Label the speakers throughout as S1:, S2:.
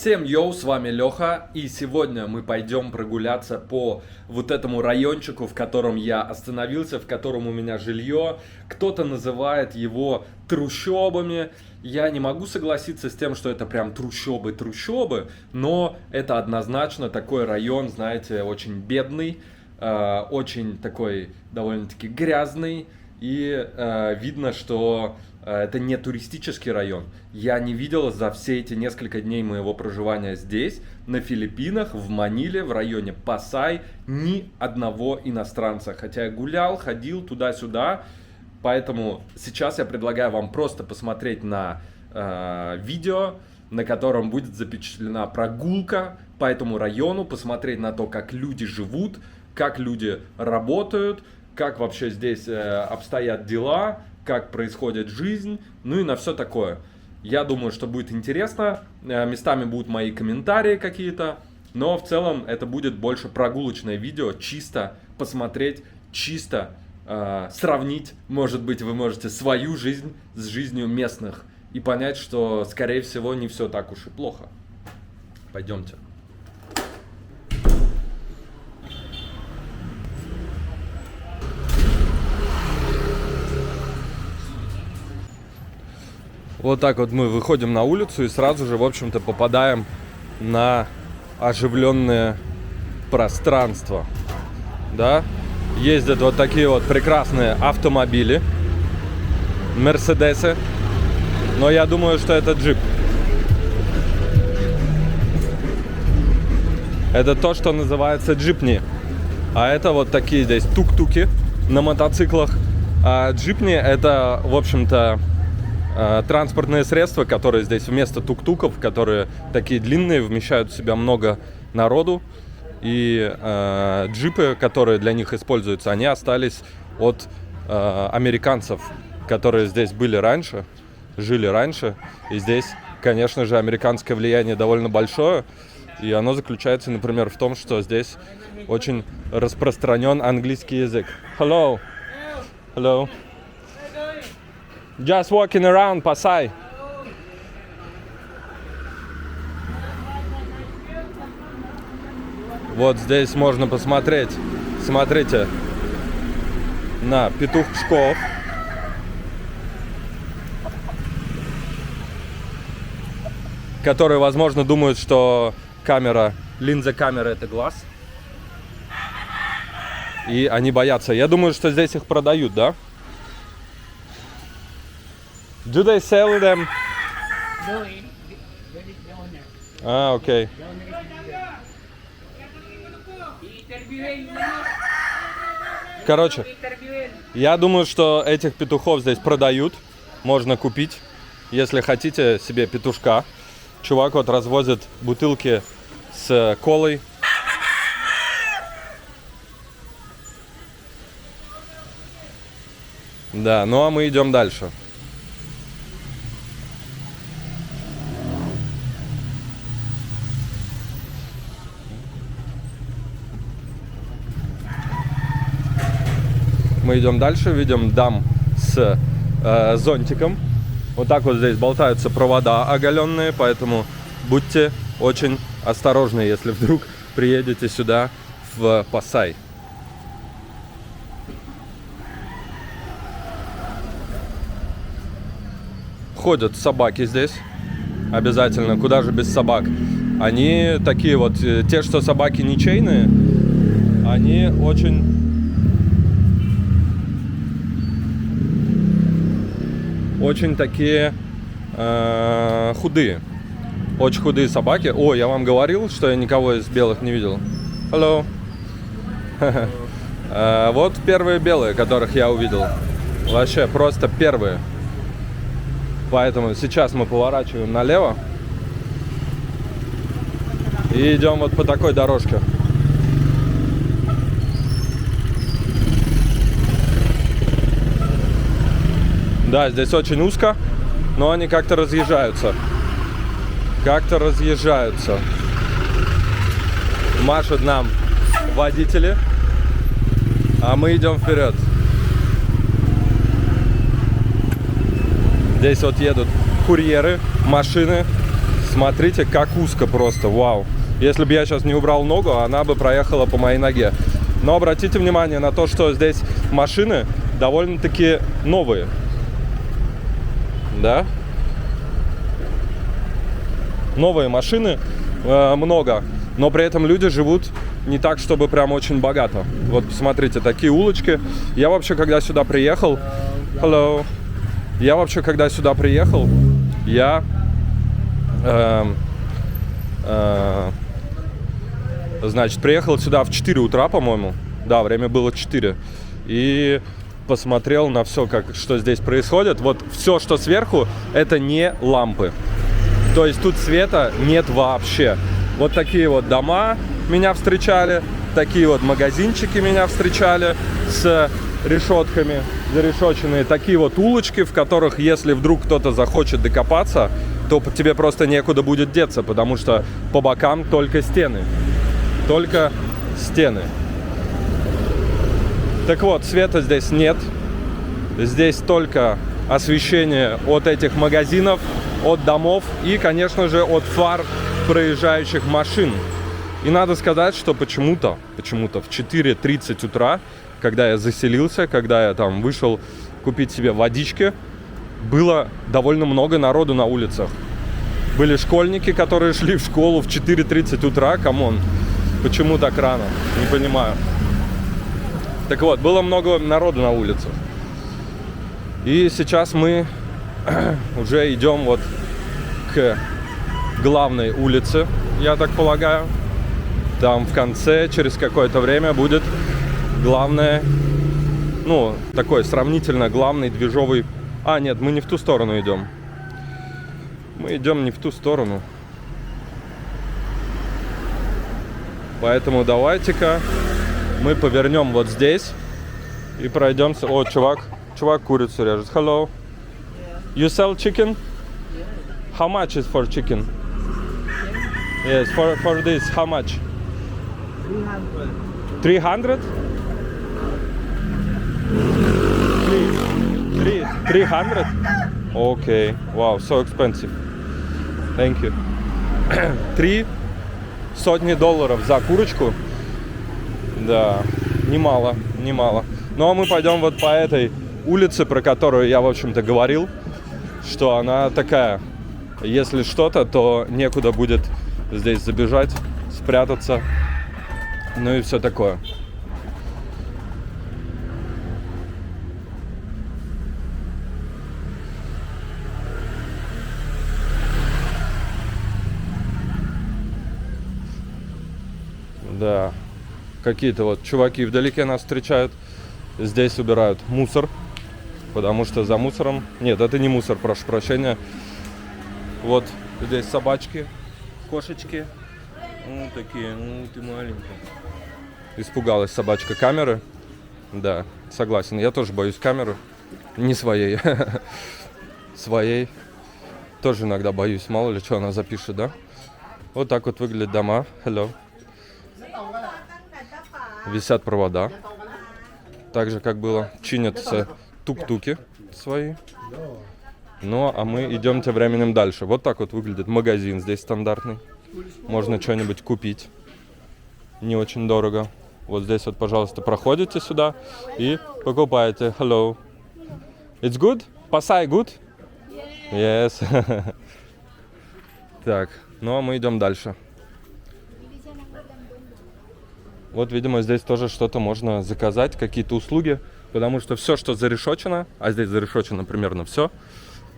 S1: Всем йоу, с вами Леха, и сегодня мы пойдем прогуляться по вот этому райончику, в котором я остановился, в котором у меня жилье. Кто-то называет его трущобами. Я не могу согласиться с тем, что это прям трущобы, но это однозначно такой район, знаете, очень бедный, очень такой довольно-таки грязный, и видно, что это не туристический район. Я не видел за все эти несколько дней моего проживания здесь, на Филиппинах, в Маниле, в районе Пасай, ни одного иностранца. Хотя я гулял, ходил туда-сюда. Поэтому сейчас я предлагаю вам просто посмотреть на видео, на котором будет запечатлена прогулка по этому району, посмотреть на то, как люди живут, как люди работают, как вообще здесь обстоят дела, как происходит жизнь, ну и на все такое. Я думаю, что будет интересно, местами будут мои комментарии какие-то, но в целом это будет больше прогулочное видео, чисто посмотреть, чисто сравнить, может быть, вы можете свою жизнь с жизнью местных и понять, что, скорее всего, не все так уж и плохо. Пойдемте. Вот так вот мы выходим на улицу и сразу же, в общем-то, попадаем на оживленное пространство. Да? Ездят вот такие вот прекрасные автомобили, мерседесы, но я думаю, что это джип. Это то, что называется джипни. А это вот такие здесь тук-туки на мотоциклах. А джипни это, в общем-то, транспортные средства, которые здесь вместо тук-туков, которые такие длинные, вмещают в себя много народу. И джипы, которые для них используются, они остались от американцев, которые здесь были раньше, жили раньше. И здесь, конечно же, американское влияние довольно большое. И оно заключается, например, в том, что здесь очень распространен английский язык. Hello. Hello. Just walking around Pasay. Вот здесь можно посмотреть, смотрите, на петушков. Которые, возможно, думают, что линза камеры это глаз. И они боятся. Я думаю, что здесь их продают, да? Do they sell them?
S2: No, the owner.
S1: Okay.
S2: The owner is
S1: Короче, я думаю, что этих петухов здесь продают. Можно купить, если хотите себе петушка. Чувак вот развозит бутылки с колой. Да, ну а мы идем дальше. Мы идем дальше, видим дам с зонтиком. Вот так вот здесь болтаются провода оголенные, поэтому будьте очень осторожны, если вдруг приедете сюда, в Пасай. Ходят собаки здесь, обязательно, куда же без собак. Они такие вот, те, что собаки ничейные, они очень такие худые. Очень худые собаки. О, я вам говорил, что я никого из белых не видел. Hello. Вот первые белые, которых я увидел. Вообще, просто первые. Поэтому сейчас мы поворачиваем налево. И идем вот по такой дорожке. Да, здесь очень узко, но они как-то разъезжаются. Машут нам водители, а мы идем вперед. Здесь вот едут курьеры, машины Смотрите, как узко просто, вау. Если бы я сейчас не убрал ногу, она бы проехала по моей ноге. Но обратите внимание на то, что здесь машины довольно-таки новые. Да? Новые машины много, но при этом люди живут не так, чтобы прям очень богато. Вот посмотрите, такие улочки. Я вообще, когда сюда приехал... Hello. Я вообще, когда сюда приехал, я... Значит, приехал сюда в 4 утра, по-моему. Да, время было 4. И посмотрел на все, что здесь происходит. Вот все, что сверху, это не лампы. То есть тут света нет вообще. Вот такие вот дома меня встречали. Такие вот магазинчики меня встречали с решетками зарешоченные. Такие вот улочки, в которых, если вдруг кто-то захочет докопаться, то тебе просто некуда будет деться, потому что по бокам только стены. Только стены. Так вот, света здесь нет. Здесь только освещение от этих магазинов, от домов и, конечно же, от фар проезжающих машин. И надо сказать, что почему-то в 4:30 утра, когда я заселился, когда я там вышел купить себе водички, было довольно много народу на улицах. Были школьники, которые шли в школу в 4:30 утра, камон. Почему так рано? Не понимаю. Так вот, было много народу на улицах. И сейчас мы уже идем вот к главной улице, я так полагаю. Там в конце, через какое-то время, будет главное, ну, такой сравнительно главный движовый... А, нет, мы не в ту сторону идем. Мы идем не в ту сторону. Поэтому давайте-ка мы повернем вот здесь и пройдемся. О, чувак курицу режет. Hello. You sell chicken? How much is for chicken? Yes, for this, how much? 300. 300? Okay. Wow, so expensive. Thank you. 300 долларов за курочку. Да, немало. Ну а мы пойдем вот по этой улице, про которую я, в общем-то, говорил, что она такая, если что-то, то некуда будет здесь забежать, спрятаться, ну и все такое. Да, какие-то вот чуваки вдалеке нас встречают. Здесь убирают мусор, потому что за мусором... Нет, это не мусор, прошу прощения. Вот здесь собачки, кошечки. Ну, такие, ну ты маленькая. Испугалась собачка камеры. Да, согласен, я тоже боюсь камеры. Не своей. Своей. Тоже иногда боюсь, мало ли что она запишет, да? Вот так вот выглядят дома. Hello. Висят провода. Так же, как было. Чинятся тук-туки свои. Ну, а мы идем тем временем дальше. Вот так вот выглядит магазин здесь стандартный. Можно что-нибудь купить. Не очень дорого. Вот здесь вот, пожалуйста, проходите сюда и покупаете. Hello. It's good? Pasai good? Yes. Так, ну а мы идем дальше. Вот, видимо, здесь тоже что-то можно заказать, какие-то услуги, потому что все, что зарешочено, а здесь зарешочено примерно все,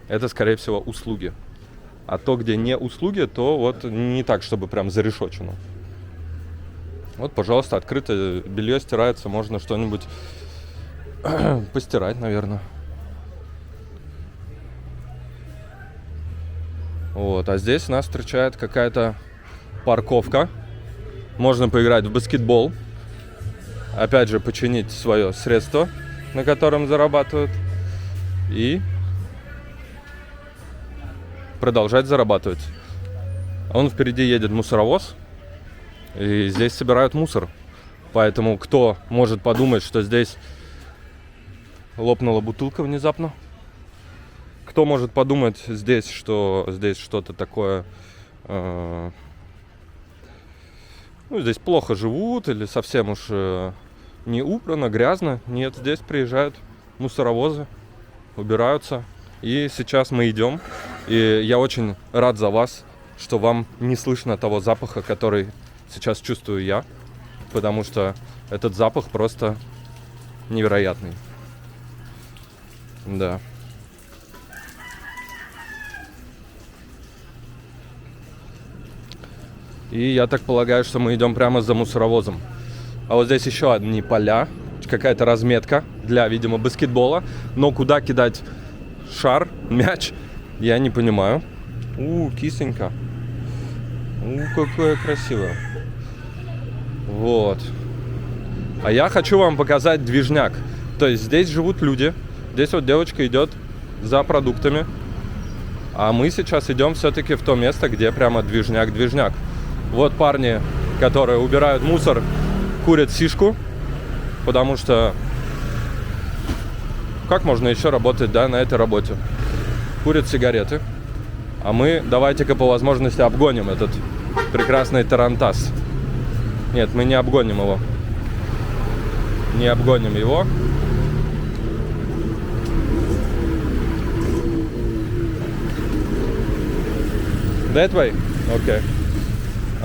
S1: это, скорее всего, услуги. А то, где не услуги, то вот не так, чтобы прям зарешочено. Вот, пожалуйста, открытое белье стирается, можно что-нибудь постирать, наверное. Вот, а здесь нас встречает какая-то парковка. Можно поиграть в баскетбол. Опять же, починить свое средство, на котором зарабатывают. И продолжать зарабатывать. Он впереди едет мусоровоз. И здесь собирают мусор. Поэтому кто может подумать, что здесь лопнула бутылка внезапно? Кто может подумать здесь, что здесь что-то такое Ну, здесь плохо живут или совсем уж не убрано, грязно. Нет, здесь приезжают мусоровозы, убираются. И сейчас мы идем. И я очень рад за вас, что вам не слышно того запаха, который сейчас чувствую я. Потому что этот запах просто невероятный. Да. И я так полагаю, что мы идем прямо за мусоровозом. А вот здесь еще одни поля. Какая-то разметка для, видимо, баскетбола. Но куда кидать шар, мяч, я не понимаю. Кисонька. Какое красивое. Вот. А я хочу вам показать движняк. То есть здесь живут люди. Здесь вот девочка идет за продуктами. А мы сейчас идем все-таки в то место, где прямо движняк. Вот парни, которые убирают мусор, курят сишку. Потому что как можно еще работать, да, на этой работе? Курят сигареты. А мы давайте-ка по возможности обгоним этот прекрасный тарантас. Нет, мы не обгоним его. Не обгоним его. That way? Окей.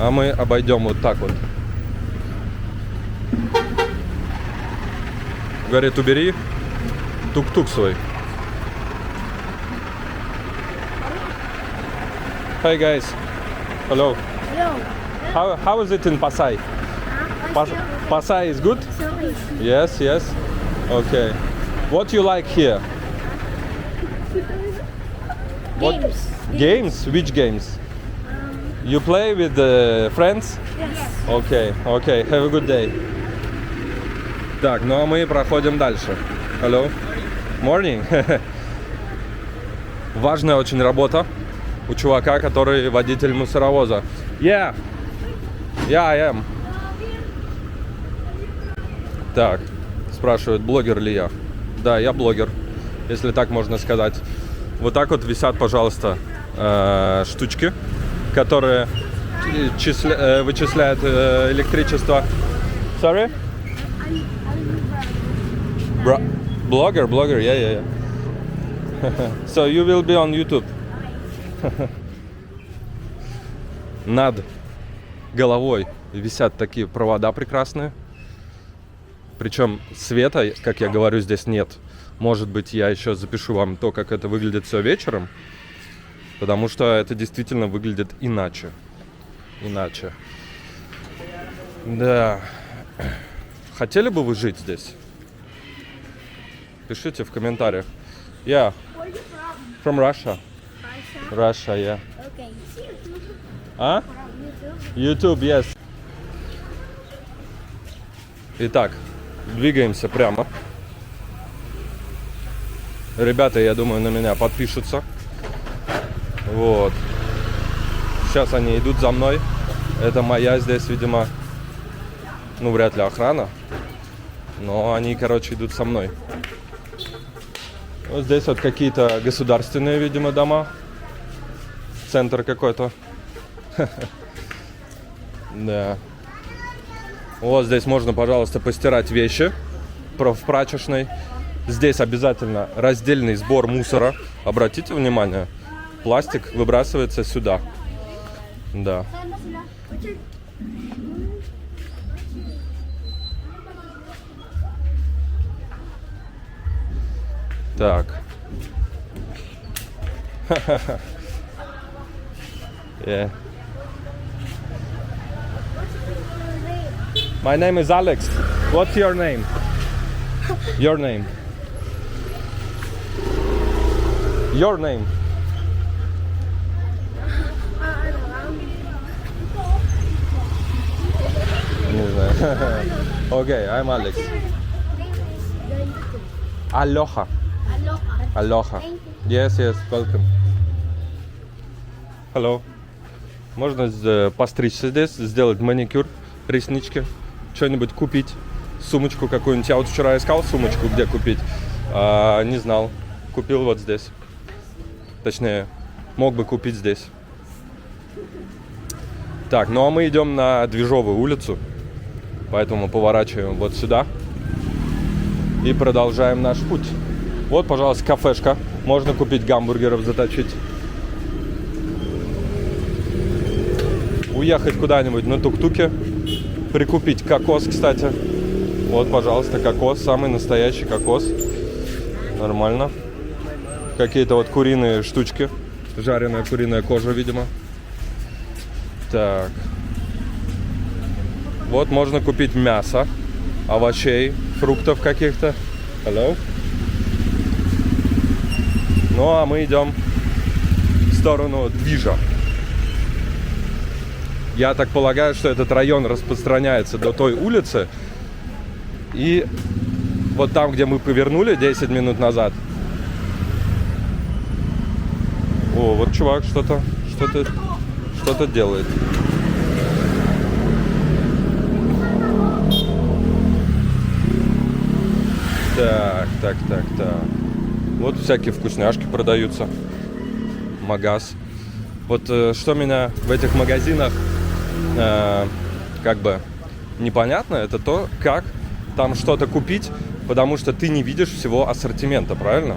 S1: А мы обойдем вот так вот. Говорит, убери тук-тук свой. Hey guys. Hello.
S3: Hello.
S1: How is it in Pasay? Pasay is good? Yes. Okay. What you like here?
S3: Games.
S1: Games? Which games? You play with friends?
S3: Yes.
S1: Okay. Have a good day. Так, ну а мы проходим дальше. Hello. Morning. Важная очень работа у чувака, который водитель мусоровоза. Yeah, I am. Так, спрашивают, блогер ли я. Да, я блогер, если так можно сказать. Вот так вот висят, пожалуйста, штучки, которые вычисляют электричество. Sorry? Blogger, yeah. So you will be on YouTube. Над головой висят такие провода прекрасные. Причем света, как я говорю, здесь нет. Может быть, я еще запишу вам то, как это выглядит все вечером. Потому что это действительно выглядит иначе. Да. Хотели бы вы жить здесь? Пишите в комментариях. Yeah.
S3: Where are you from?
S1: From Russia.
S3: Russia.
S1: Russia, yeah.
S3: Okay.
S1: А?
S3: YouTube.
S1: YouTube, yes. Итак, двигаемся прямо. Ребята, я думаю, на меня подпишутся. Вот. Сейчас они идут за мной. Это моя здесь, видимо, ну, вряд ли охрана. Но они, короче, идут со мной. Вот здесь вот какие-то государственные, видимо, дома. Центр какой-то. Да. Вот здесь можно, пожалуйста, постирать вещи в прачечной. Здесь обязательно раздельный сбор мусора. Обратите внимание, пластик выбрасывается сюда. Да. Так. Yeah. My name is Alex. What's your name? Your name. Your name. Не знаю. Okay, I'm Alex. Aloha. Aloha. Yes, welcome. Hello. Можно постричься здесь, сделать маникюр, реснички, что-нибудь купить, сумочку какую-нибудь. Я вот вчера искал сумочку, где купить, не знал. Купил вот здесь. Точнее, мог бы купить здесь. Так, ну а мы идем на Движовую улицу, поэтому поворачиваем вот сюда и продолжаем наш путь. Вот, пожалуйста, кафешка. Можно купить гамбургеров, заточить. Уехать куда-нибудь на тук-туке. Прикупить кокос, кстати. Вот, пожалуйста, кокос. Самый настоящий кокос. Нормально. Какие-то вот куриные штучки. Жареная куриная кожа, видимо. Так. Вот можно купить мясо, овощей, фруктов каких-то. Hello. Ну а мы идем в сторону Движа. Я так полагаю, что этот район распространяется до той улицы. И вот там, где мы повернули 10 минут назад. О, вот чувак что-то делает. Так. Вот всякие вкусняшки продаются. Магаз. Вот что меня в этих магазинах как бы непонятно, это то, как там что-то купить, потому что ты не видишь всего ассортимента, правильно?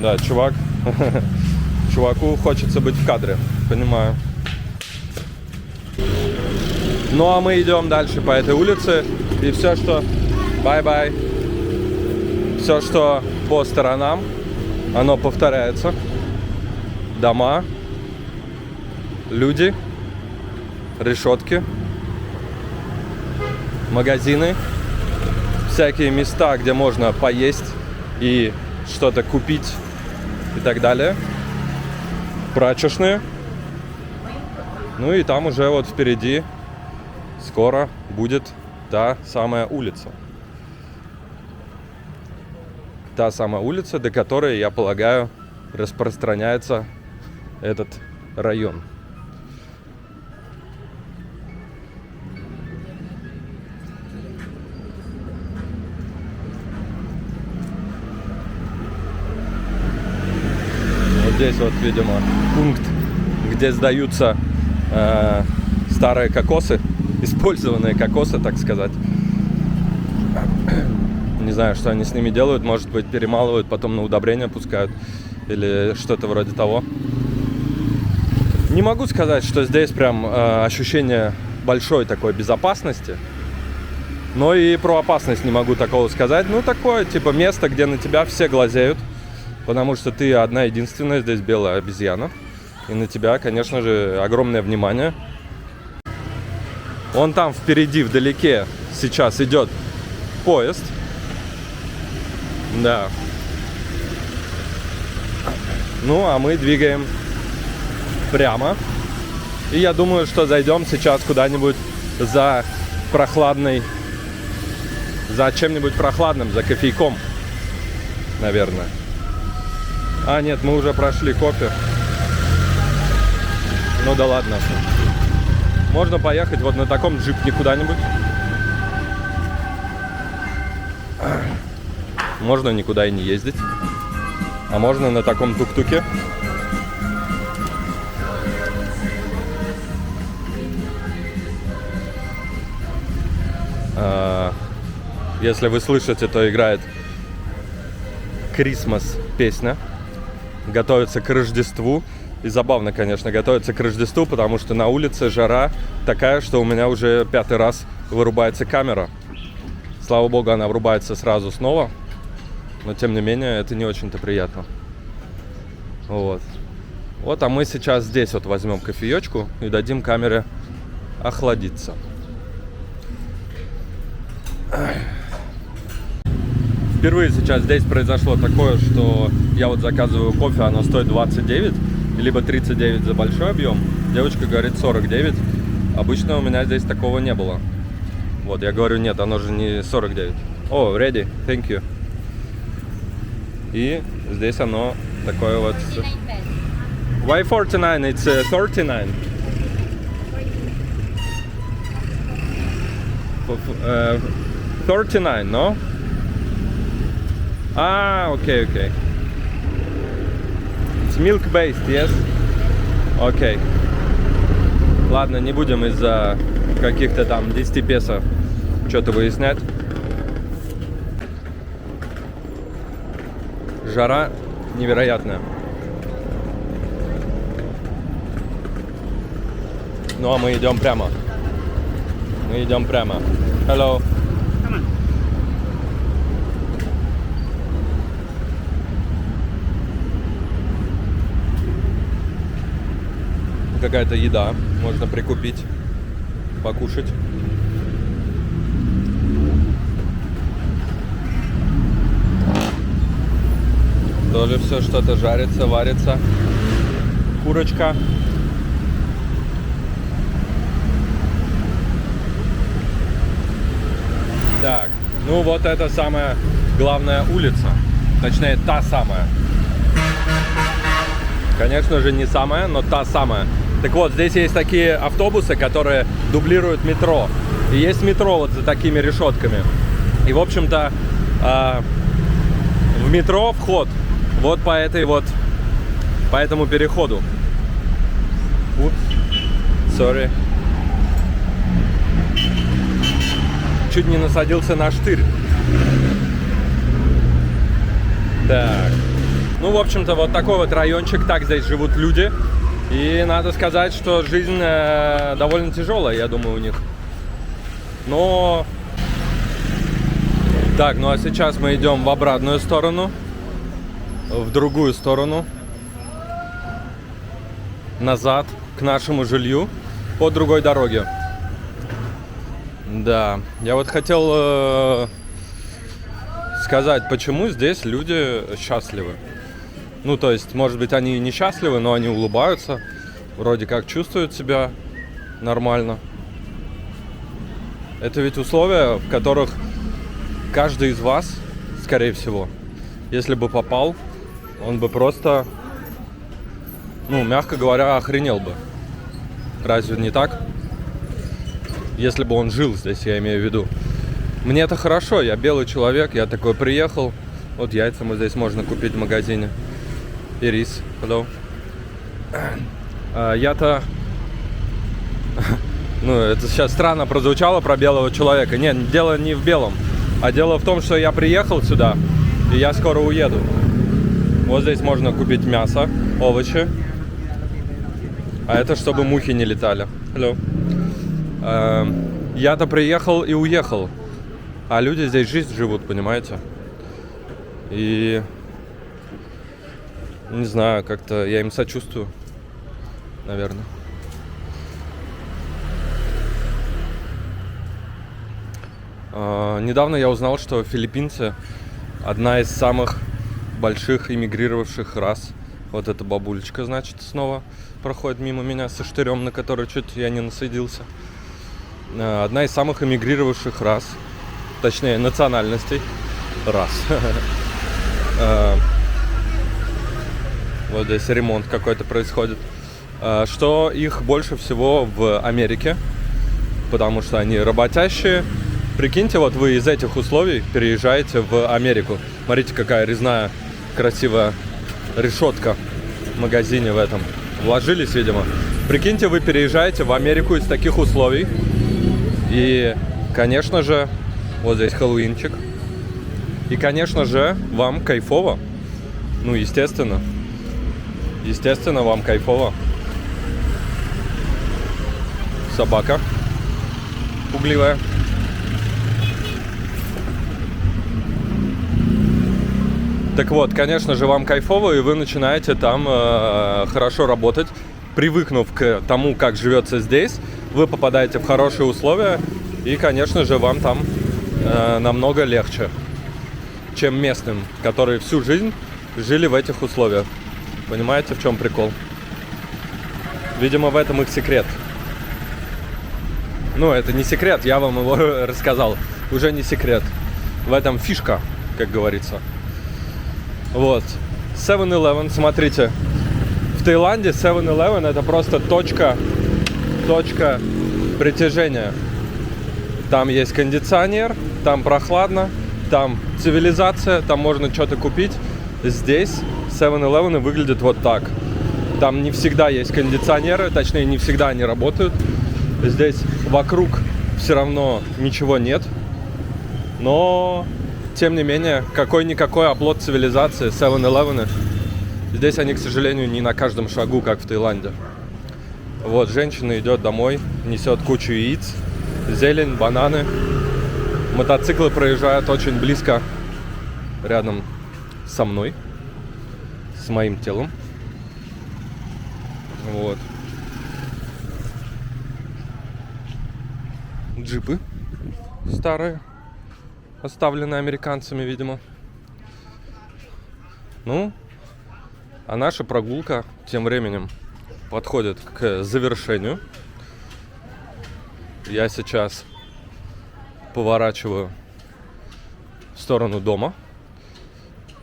S1: Да, чуваку хочется быть в кадре, понимаю. Ну а мы идем дальше по этой улице, и все, что... Бай-бай. Все, что по сторонам, оно повторяется. Дома, люди, решетки, магазины, всякие места, где можно поесть и что-то купить и так далее. Прачечные. Ну и там уже вот впереди скоро будет та самая улица. Та самая улица, до которой, я полагаю, распространяется этот район. Вот здесь вот, видимо, пункт, где сдаются старые кокосы, использованные кокосы, так сказать. Не знаю, что они с ними делают. Может быть, перемалывают, потом на удобрения пускают. Или что-то вроде того. Не могу сказать, что здесь прям ощущение большой такой безопасности. Но и про опасность не могу такого сказать. Ну, такое, типа, место, где на тебя все глазеют. Потому что ты одна единственная, здесь белая обезьяна. И на тебя, конечно же, огромное внимание. Вон там впереди, вдалеке, сейчас идет поезд. Да. Ну, а мы двигаем прямо. И я думаю, что зайдем сейчас куда-нибудь за чем-нибудь прохладным, за кофейком, наверное. А, нет, мы уже прошли кофе. Ну да ладно. Можно поехать вот на таком джипне куда-нибудь. Можно никуда и не ездить. А можно на таком тук-туке. Если вы слышите, то играет Christmas песня. Готовится к Рождеству. И забавно, конечно, готовится к Рождеству, потому что на улице жара такая, что у меня уже 5-й раз вырубается камера. Слава богу, она врубается сразу снова. Но, тем не менее, это не очень-то приятно. Вот. Вот, а мы сейчас здесь вот возьмем кофеечку и дадим камере охладиться. Впервые сейчас здесь произошло такое, что я вот заказываю кофе, оно стоит 29, либо 39 за большой объем. Девочка говорит 49. Обычно у меня здесь такого не было. Вот, я говорю, нет, оно же не 49. О, ready, thank you. И здесь оно такое вот... Why 49? It's 39. 39, no? Ah, okay. It's milk based, yes? Okay. Ладно, не будем из-за каких-то там 10 песо что-то выяснять. Жара невероятная. Ну а мы идем прямо. Мы идем прямо. Hello. Какая-то еда, можно прикупить, покушать. Тоже все что-то жарится, варится. Курочка. Так, ну вот это самая главная улица. Точнее, та самая. Конечно же, не самая, но та самая. Так вот, здесь есть такие автобусы, которые дублируют метро. И есть метро вот за такими решетками. И, в общем-то, в метро вход вот по этой вот, по этому переходу. Упс, sorry. Чуть не насадился на штырь. Так. Ну, в общем-то, вот такой вот райончик, так здесь живут люди. И надо сказать, что жизнь довольно тяжелая, я думаю, у них. Но... Так, ну а сейчас мы идем в обратную сторону. В другую сторону. Назад, к нашему жилью. По другой дороге. Да, я вот хотел сказать, почему здесь люди счастливы. Ну, то есть, может быть, они несчастливы, но они улыбаются, вроде как чувствуют себя нормально. Это ведь условия, в которых каждый из вас, скорее всего, если бы попал, он бы просто, ну, мягко говоря, охренел бы. Разве не так? Если бы он жил здесь, я имею в виду. Мне это хорошо, я белый человек, я такой приехал. Вот яйца мы здесь можно купить в магазине. И рис. Hello. Я-то... Ну, это сейчас странно прозвучало про белого человека. Нет, дело не в белом. А дело в том, что я приехал сюда, и я скоро уеду. Вот здесь можно купить мясо, овощи. А это чтобы мухи не летали. Hello. Я-то приехал и уехал. А люди здесь жизнь живут, понимаете? И... Не знаю, как-то я им сочувствую, наверное. Недавно я узнал, что филиппинцы одна из самых больших эмигрировавших рас. Вот эта бабулечка, значит, снова проходит мимо меня со штырем, на который чуть я не насадился. Одна из самых эмигрировавших рас, точнее, национальностей. Рас. Вот здесь ремонт какой-то происходит. Что их больше всего в Америке, потому что они работящие. Прикиньте, вот вы из этих условий переезжаете в Америку. Смотрите, какая резная, красивая решетка в магазине в этом. Вложились, видимо. Прикиньте, вы переезжаете в Америку из таких условий. И, конечно же, вот здесь хэллоуинчик. И, конечно же, вам кайфово. Ну, естественно. Естественно, вам кайфово. Собака пугливая. Так вот, конечно же, вам кайфово, и вы начинаете там хорошо работать. Привыкнув к тому, как живется здесь, вы попадаете в хорошие условия, и, конечно же, вам там намного легче, чем местным, которые всю жизнь жили в этих условиях. Понимаете, в чем прикол? Видимо, в этом их секрет. Ну, это не секрет, я вам его рассказал. Уже не секрет. В этом фишка, как говорится. Вот. 7-Eleven, смотрите. В Таиланде 7-Eleven это просто точка притяжения. Там есть кондиционер, там прохладно, там цивилизация, там можно что-то купить. Здесь 7-Eleven выглядит вот так. Там не всегда есть кондиционеры, точнее, не всегда они работают. Здесь вокруг все равно ничего нет. Но, тем не менее, какой-никакой оплот цивилизации, 7-Eleven. Здесь они, к сожалению, не на каждом шагу, как в Таиланде. Вот, женщина идет домой, несет кучу яиц, зелень, бананы. Мотоциклы проезжают очень близко рядом со мной, с моим телом. Вот. Джипы старые, оставленные американцами, видимо. Ну, а наша прогулка тем временем подходит к завершению. Я сейчас поворачиваю в сторону дома.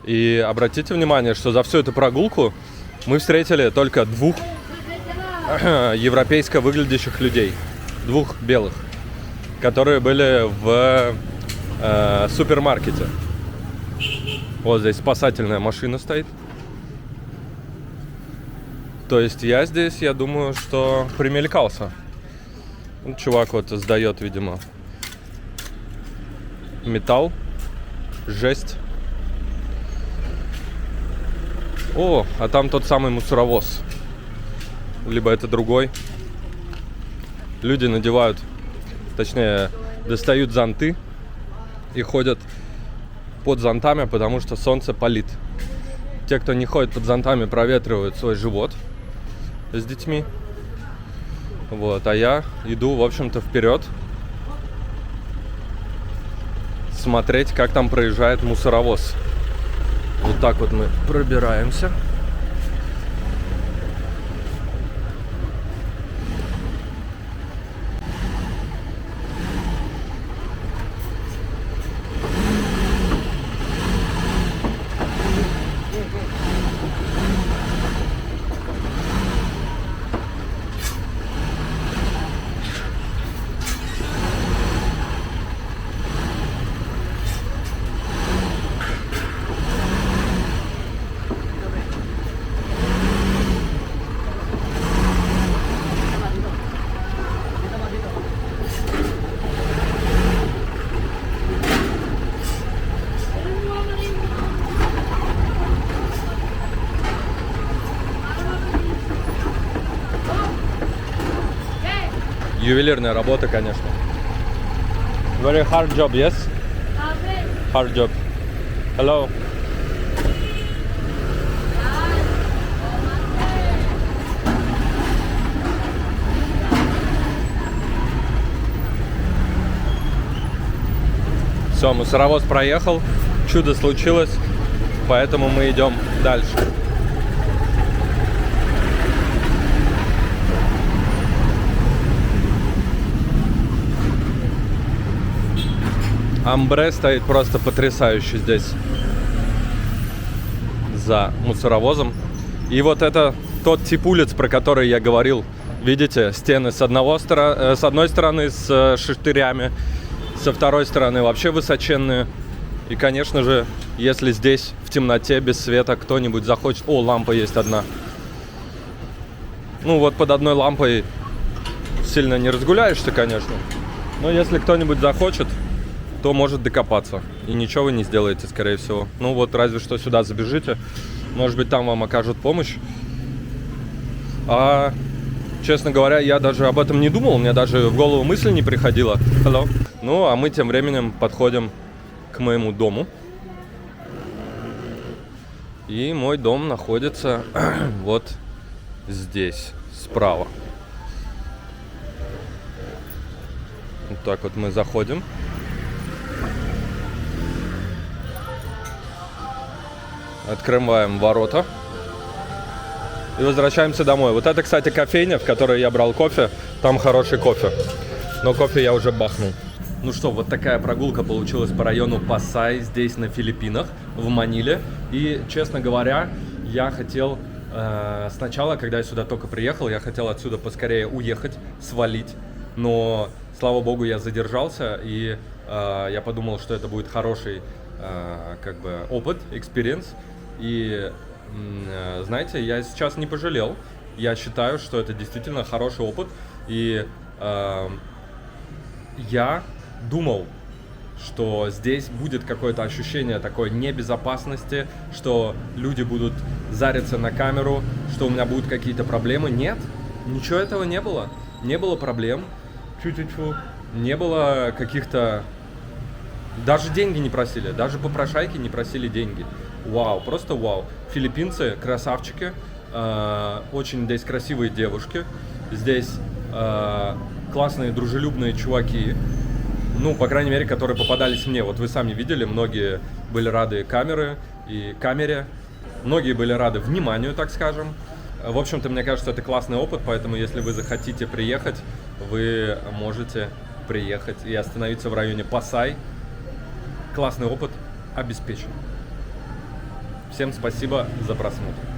S1: И обратите внимание, что за всю эту прогулку мы встретили только 2 европейско выглядящих людей. 2 белых, которые были в супермаркете. Вот здесь спасательная машина стоит. То есть я здесь, я думаю, что примелькался. Чувак вот сдает, видимо, металл, жесть. О, а там тот самый мусоровоз. Либо это другой. Люди надевают, точнее, достают зонты и ходят под зонтами, потому что солнце палит. Те, кто не ходит под зонтами, проветривают свой живот с детьми. Вот, а я иду, в общем-то, вперед смотреть, как там проезжает мусоровоз. Вот так вот мы пробираемся. Ювелирная работа, конечно. Very hard job, yes? Hard job. Hello. Все, мусоровоз проехал, чудо случилось, поэтому мы идем дальше. Амбре стоит просто потрясающе здесь за мусоровозом. И вот это тот тип улиц, про который я говорил. Видите, стены с одной стороны с штырями, со второй стороны вообще высоченные. И, конечно же, если здесь в темноте, без света, кто-нибудь захочет... О, лампа есть одна. Ну вот под одной лампой сильно не разгуляешься, конечно. Но если кто-нибудь захочет, то может докопаться. И ничего вы не сделаете, скорее всего. Ну вот, разве что сюда забежите. Может быть, там вам окажут помощь. А, честно говоря, я даже об этом не думал. Мне даже в голову мысль не приходила. Hello. Ну, а мы тем временем подходим к моему дому. И мой дом находится вот здесь, справа. Вот так вот мы заходим. Открываем ворота и возвращаемся домой. Вот это, кстати, кофейня, в которой я брал кофе. Там хороший кофе. Но кофе я уже бахнул. Ну что, вот такая прогулка получилась по району Пасай, здесь на Филиппинах, в Маниле. И, честно говоря, я хотел сначала, когда я сюда только приехал, я хотел отсюда поскорее уехать, свалить. Но, слава богу, я задержался, и я подумал, что это будет хороший как бы опыт, experience. И знаете, я сейчас не пожалел. Я считаю, что это действительно хороший опыт. И я думал, что здесь будет какое-то ощущение такой небезопасности, что люди будут зариться на камеру, что у меня будут какие-то проблемы. Нет, ничего этого не было. Не было проблем. Не было каких-то... Даже деньги не просили, даже попрошайки не просили деньги. Вау, просто вау. Филиппинцы красавчики, очень здесь красивые девушки, здесь классные дружелюбные чуваки, ну, по крайней мере, которые попадались мне. Вот вы сами видели, многие были рады камере, многие были рады вниманию, так скажем. В общем-то, мне кажется, это классный опыт, поэтому если вы захотите приехать, вы можете приехать и остановиться в районе Пасай. Классный опыт обеспечен. Всем спасибо за просмотр.